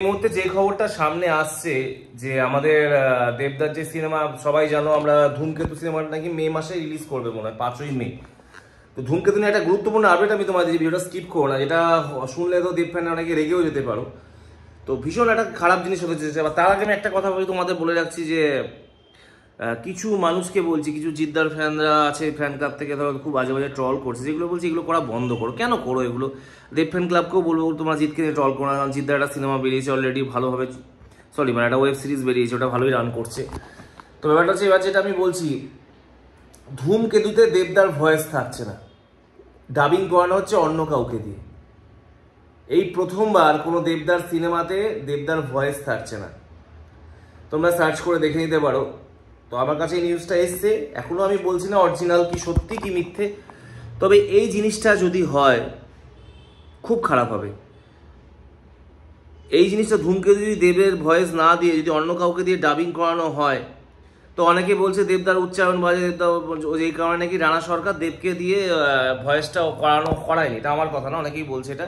এই মুহূর্তে যে খবরটা সামনে আসছে যে আমাদের দেবদার যে সিনেমা সবাই জানো আমরা ধূমকেতু সিনেমাটা নাকি মে মাসে রিলিজ করবে মনে হয় 5ই মে। তো ধূমকেতু নিয়ে একটা গুরুত্বপূর্ণ আপডেট আমি তোমাদের ভিডিওটা স্কিপ করো না, যেটা শুনলে তো দেব ফ্যান অনেকে রেগেও যেতে পারো। তো ভীষণ একটা খারাপ জিনিস হতে চলেছে। তার আগে আমি একটা কথা বলি, তোমাদের বলে রাখছি যে কিছু মানুষকে বলছি, কিছু জিদ্দার ফ্যানরা আছে ফ্যান ক্লাব থেকে ধরো খুব বাজে বাজে ট্রল করছে, যেগুলো বলছি এগুলো করা বন্ধ করো। কেন করো এগুলো? দেব ফ্যান ক্লাবকেও বলবো তোমরা জিতকে নিয়ে ট্রল করো না, কারণ জিদ্দার একটা সিনেমা বেরিয়েছে অলরেডি ভালোভাবে, মানে একটা ওয়েব সিরিজ বেরিয়েছে, ওটা ভালোই রান করছে। তো ব্যাপারটা হচ্ছে এবার যেটা আমি বলছি, ধূমকেতুতে দেবদার ভয়েস থাকছে না, ডাবিং করানো হচ্ছে অন্য কাউকে দিয়ে। এই প্রথমবার কোনো দেবদার সিনেমাতে দেবদার ভয়েস থাকছে না, তোমরা সার্চ করে দেখে নিতে পারো। তো আমার কাছে এই নিউজটা এসছে, এখনো আমি বলছি না অরিজিনাল কি সত্যি কি মিথ্যে, তবে এই জিনিসটা যদি হয় খুব খারাপ হবে। এই জিনিসটা ধূমকেতু যদি দেবের ভয়েস না দিয়ে যদি অন্য কাউকে দিয়ে ডাবিং করানো হয়, তো অনেকে বলছে দেবদার উচ্চারণ বাজে, দেবদার যেই কারণে নাকি রানা সরকার দেবকে দিয়ে ভয়েসটা করায়নি। এটা আমার কথা না, অনেকেই বলছে এটা।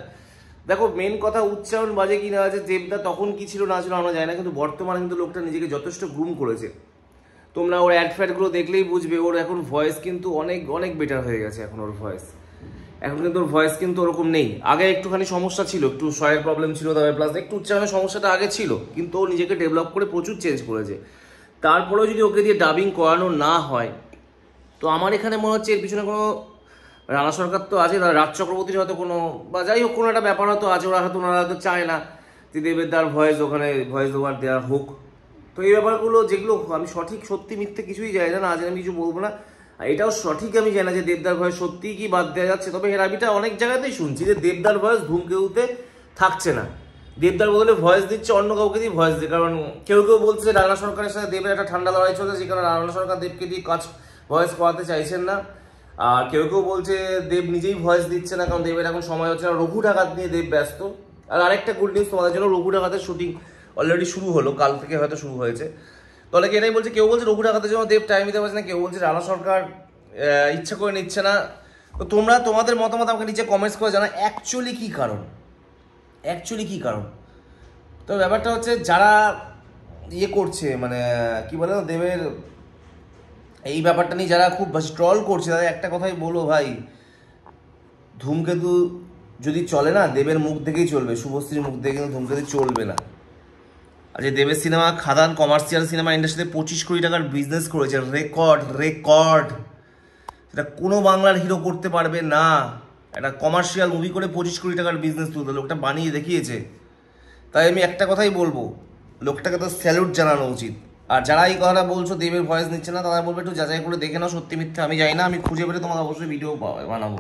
দেখো, মেন কথা উচ্চারণ বাজে কি না আছে, দেবদা তখন কি ছিল না ছিল আমরা জানি না, কিন্তু বর্তমানে কিন্তু লোকটা নিজেকে যথেষ্ট গ্রুম করেছে। তোমরা ওর অ্যাড ফ্যাডগুলো দেখলেই বুঝবে, ওর এখন ভয়েস কিন্তু অনেক অনেক বেটার হয়ে গেছে। এখন ওর ভয়েস কিন্তু ওর ভয়েস কিন্তু ওরকম নেই। আগে একটুখানি সমস্যা ছিল, একটু স্বরের প্রবলেম ছিল, তবে প্লাস একটু উচ্চারণের সমস্যাটা আগে ছিল, কিন্তু ও নিজেকে ডেভেলপ করে প্রচুর চেঞ্জ করেছে। তারপরেও যদি ওকে দিয়ে ডাবিং করানো না হয়, তো আমার এখানে মনে হচ্ছে এর পিছনে কোনো রানা সরকার তো আছে, রাজ চক্রবর্তীর হয়তো কোনো, বা যাই হোক কোনো একটা ব্যাপার হয়তো আছে। ওনারা হয়তো চায় না যে দেবের ভয়েস ওখানে ভয়েস ওভার দেওয়া হোক। তো এই ব্যাপারগুলো যেগুলো আমি সঠিক সত্যি মিথ্যে কিছুই জানি না, আজ আমি কিছু বলবো না। আর এটাও সঠিক আমি জানি না যে দেবদার ভয়েস সত্যিই কি বাদ দেওয়া যাচ্ছে। তবে হেরাবিটা অনেক জায়গাতেই শুনছি যে দেবদার ভয়েস ধূমকেতুতে থাকছে না, দেবদার বদলে ভয়েস দিচ্ছে অন্য কাউকে দিয়ে ভয়েস দিয়ে। কারণ কেউ কেউ বলছে রানা সরকারের সাথে দেবের একটা ঠান্ডা লড়াই চলছে, যে কারণে রানা সরকার দেবকে দিয়ে কাজ ভয়েস করাতে চাইছেন না। আর কেউ কেউ বলছে দেব নিজেই ভয়েস দিচ্ছে না, কারণ দেবের এখন সময় হচ্ছে না, রঘু ডাকাত নিয়ে দেব ব্যস্ত। আর আরেকটা গুড নিউজ তোমাদের জন্য, রঘু ডাকাতের শুটিং অলরেডি শুরু হলো, কাল থেকে হয়তো শুরু হয়েছে। তাহলে কি এটাই বলছে, কেউ বলছে রঘু ডাকাতের জন্য দেব টাইম দিতে পারছে না, কেউ বলছে রানা সরকার ইচ্ছা করে নিচ্ছে না। তো তোমরা তোমাদের মতামত আমাকে নিচে কমেন্টস করে জানা অ্যাকচুয়ালি কী কারণ। তো ব্যাপারটা হচ্ছে যারা ইয়ে করছে, মানে কি বলে দেবের এই ব্যাপারটা নিয়ে যারা খুব ট্রল করছে, তাদের একটা কথাই বলবো, ভাই ধূমকেতু যদি চলে না দেবের মুখ দেখেই চলবে, শুভশ্রীর মুখ দেখে কিন্তু ধূমকেতু চলবে না। আর যে দেবের সিনেমা খাদান কমার্শিয়াল সিনেমা ইন্ডাস্ট্রিতে 25 কোটি টাকার বিজনেস করেছে, রেকর্ড সেটা কোনো বাংলার হিরো করতে পারবে না। একটা কমার্শিয়াল মুভি করে 25 কোটি টাকার বিজনেস তুলতে লোকটা বানিয়ে দেখিয়েছে। তাই আমি একটা কথাই বলবো, লোকটাকে তো স্যালুট জানানো উচিত। আর যারা এই কথাটা বলছো দেবের ভয়েস নিচ্ছে না, তারা বলবে একটু যাচাই করে দেখে নাও সত্যি মিথ্যা আমি জানি না, আমি খুঁজে পেলে তোমাকে অবশ্যই ভিডিও বানাবো।